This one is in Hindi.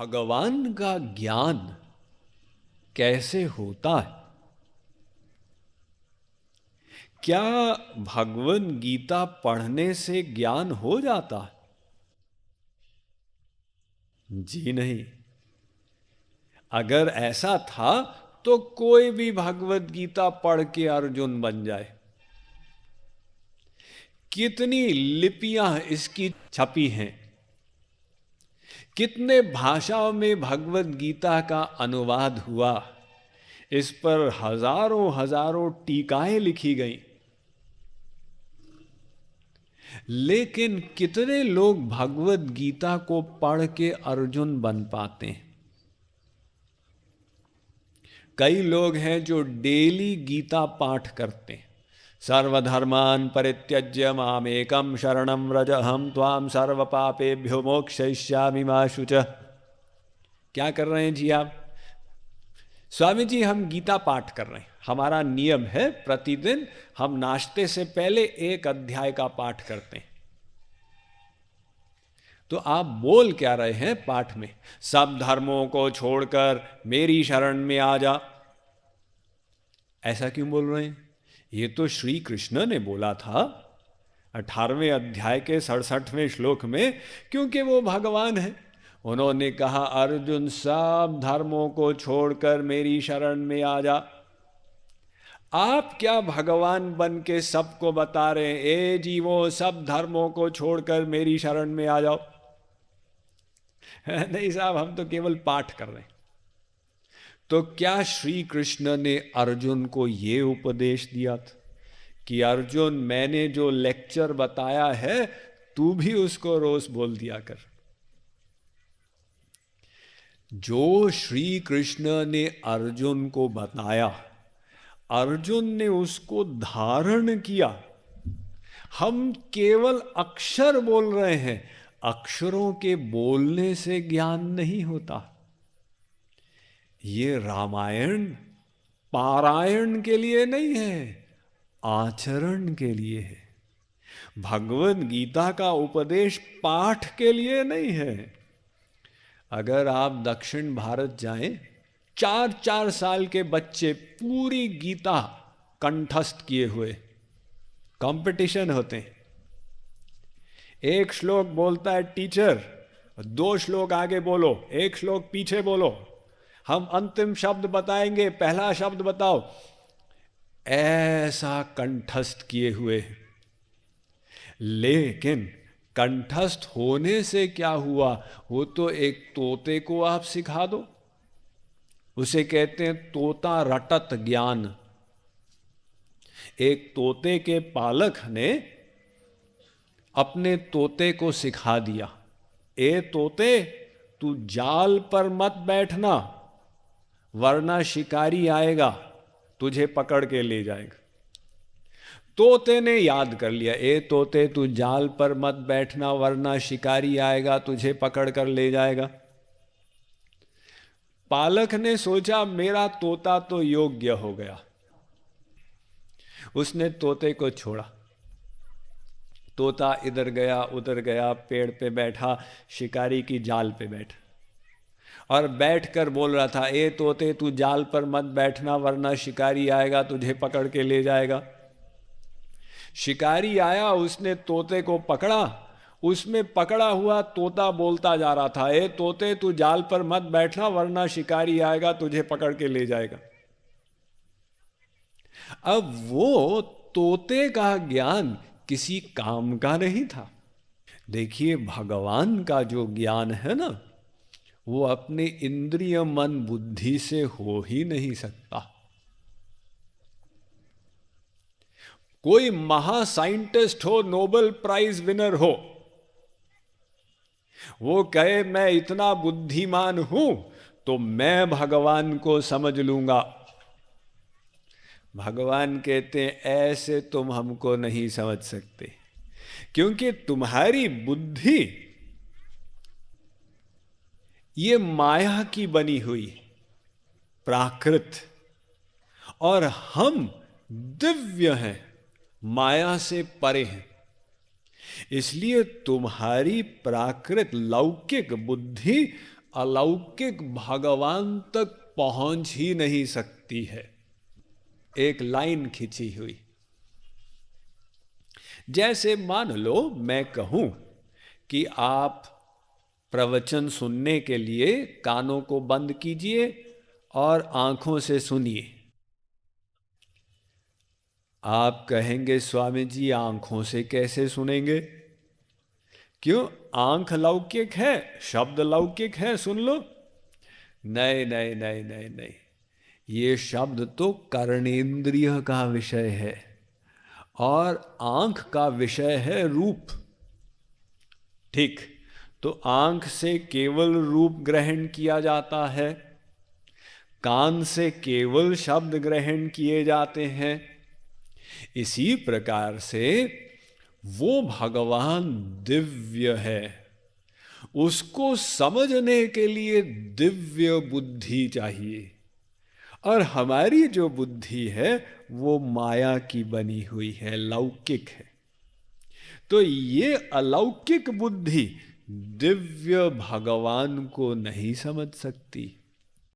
भगवान का ज्ञान कैसे होता है? क्या भगवन गीता पढ़ने से ज्ञान हो जाता है? जी नहीं। अगर ऐसा था तो कोई भी भगवत गीता पढ़ के अर्जुन बन जाए। कितनी लिपियां इसकी छपी हैं, कितने भाषाओं में भगवत गीता का अनुवाद हुआ, इस पर हजारों हजारों टीकाएं लिखी गई। लेकिन कितने लोग भगवत गीता को पढ़ के अर्जुन बन पाते हैं? कई लोग हैं जो डेली गीता पाठ करते हैं। सर्वधर्मान परित्यज्य मामेकम शरणं व्रज हम त्वाम सर्व पापेभ्यो मोक्षयिष्यामि मा शुचः। क्या कर रहे हैं जी आप? स्वामी जी हम गीता पाठ कर रहे हैं, हमारा नियम है प्रतिदिन हम नाश्ते से पहले एक अध्याय का पाठ करते हैं। तो आप बोल क्या रहे हैं पाठ में? सब धर्मों को छोड़कर मेरी शरण में आ जा। ऐसा क्यों बोल रहे हैं? ये तो श्री कृष्ण ने बोला था 18वें अध्याय के 67वें श्लोक में, क्योंकि वो भगवान है। उन्होंने कहा अर्जुन सब धर्मों को छोड़कर मेरी शरण में आ जा। आप क्या भगवान बन के सबको बता रहे हैं ए जीवो सब धर्मों को छोड़कर मेरी शरण में आ जाओ? नहीं साहब, हम तो केवल पाठ कर रहे हैं। तो क्या श्री कृष्ण ने अर्जुन को ये उपदेश दिया था कि अर्जुन मैंने जो लेक्चर बताया है तू भी उसको रोज बोल दिया कर? जो श्री कृष्ण ने अर्जुन को बताया, अर्जुन ने उसको धारण किया। हम केवल अक्षर बोल रहे हैं। अक्षरों के बोलने से ज्ञान नहीं होता। ये रामायण पारायण के लिए नहीं है, आचरण के लिए है। भगवत गीता का उपदेश पाठ के लिए नहीं है। अगर आप दक्षिण भारत जाएं, 4-4 साल के बच्चे पूरी गीता कंठस्थ किए हुए कंपटीशन होते हैं। एक श्लोक बोलता है टीचर, 2 श्लोक आगे बोलो, 1 श्लोक पीछे बोलो, हम अंतिम शब्द बताएंगे, पहला शब्द बताओ। ऐसा कंठस्थ किए हुए। लेकिन कंठस्थ होने से क्या हुआ? वो तो एक तोते को आप सिखा दो, उसे कहते हैं तोता रटत ज्ञान। एक तोते के पालक ने अपने तोते को सिखा दिया, ए तोते तू जाल पर मत बैठना वरना शिकारी आएगा तुझे पकड़ के ले जाएगा। तोते ने याद कर लिया, ए तोते तू जाल पर मत बैठना वरना शिकारी आएगा तुझे पकड़ कर ले जाएगा। पालक ने सोचा मेरा तोता तो योग्य हो गया, उसने तोते को छोड़ा। तोता इधर गया उधर गया, पेड़ पे बैठा, शिकारी की जाल पे बैठा और बैठकर बोल रहा था ए तोते तू जाल पर मत बैठना वरना शिकारी आएगा तुझे पकड़ के ले जाएगा। शिकारी आया, उसने तोते को पकड़ा, उसमें पकड़ा हुआ तोता बोलता जा रहा था ए तोते तू जाल पर मत बैठना वरना शिकारी आएगा तुझे पकड़ के ले जाएगा। अब वो तोते का ज्ञान किसी काम का नहीं था। देखिए भगवान का जो ज्ञान है ना, वो अपने इंद्रिय मन बुद्धि से हो ही नहीं सकता। कोई महा साइंटिस्ट हो, नोबेल प्राइज विनर हो, वो कहे मैं इतना बुद्धिमान हूं तो मैं भगवान को समझ लूंगा। भगवान कहते हैं ऐसे तुम हमको नहीं समझ सकते, क्योंकि तुम्हारी बुद्धि ये माया की बनी हुई प्राकृत, और हम दिव्य हैं, माया से परे हैं। इसलिए तुम्हारी प्राकृत लौकिक बुद्धि अलौकिक भगवान तक पहुंच ही नहीं सकती है। एक लाइन खींची हुई, जैसे मान लो मैं कहूं कि आप प्रवचन सुनने के लिए कानों को बंद कीजिए और आंखों से सुनिए। आप कहेंगे स्वामी जी आंखों से कैसे सुनेंगे? क्यों? आंख लौकिक है, शब्द लौकिक है, सुन लो। नहीं नहीं नहीं नहीं नहीं, ये शब्द तो कर्णेंद्रिय का विषय है और आंख का विषय है रूप। ठीक, तो आंख से केवल रूप ग्रहण किया जाता है, कान से केवल शब्द ग्रहण किए जाते हैं। इसी प्रकार से वो भगवान दिव्य है, उसको समझने के लिए दिव्य बुद्धि चाहिए, और हमारी जो बुद्धि है वो माया की बनी हुई है, लौकिक है। तो ये अलौकिक बुद्धि दिव्य भगवान को नहीं समझ सकती।